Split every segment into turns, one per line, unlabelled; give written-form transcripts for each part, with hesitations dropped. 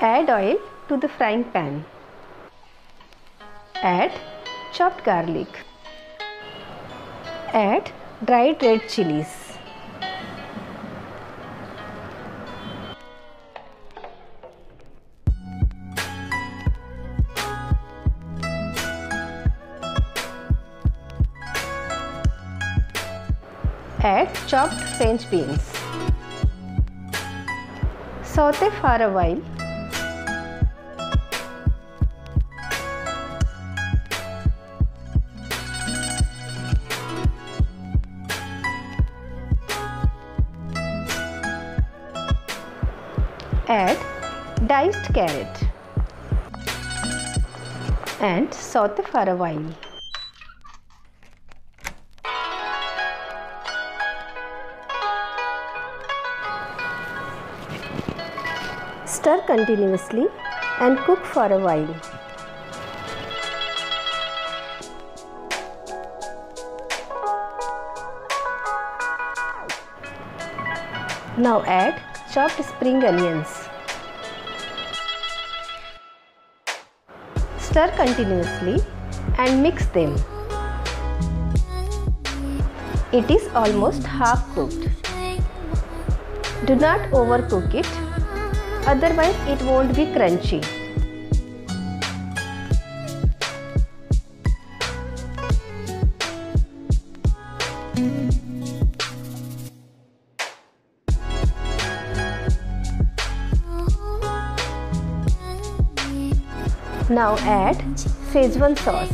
Add oil to the frying pan. Add chopped garlic. Add dried red chilies. Add chopped French beans. Saute for a while. Add diced carrot and saute for a while. Stir continuously and cook for a while. Now add chopped spring onions. Stir continuously and mix them. It is almost half cooked. Do not overcook it, otherwise it won't be crunchy. Now add Schezwan sauce.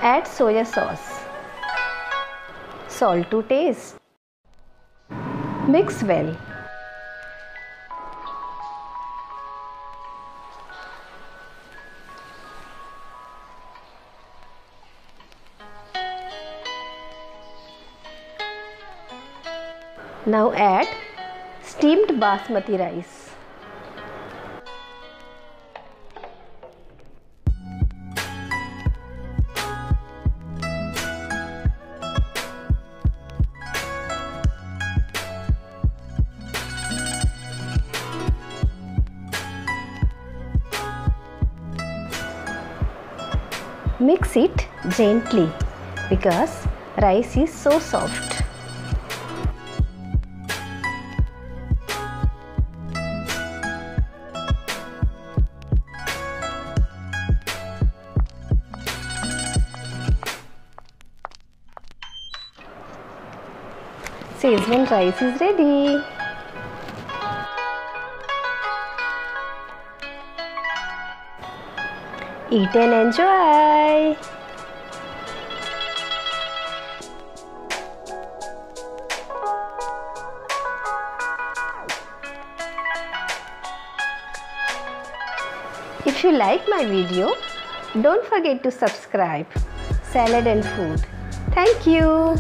Add soya sauce. Salt to taste. Mix well. Now add steamed basmati rice. Mix it gently because rice is so soft. Schezwan rice is ready. Eat and enjoy. If you like my video, don't forget to subscribe. Salad and food. Thank you.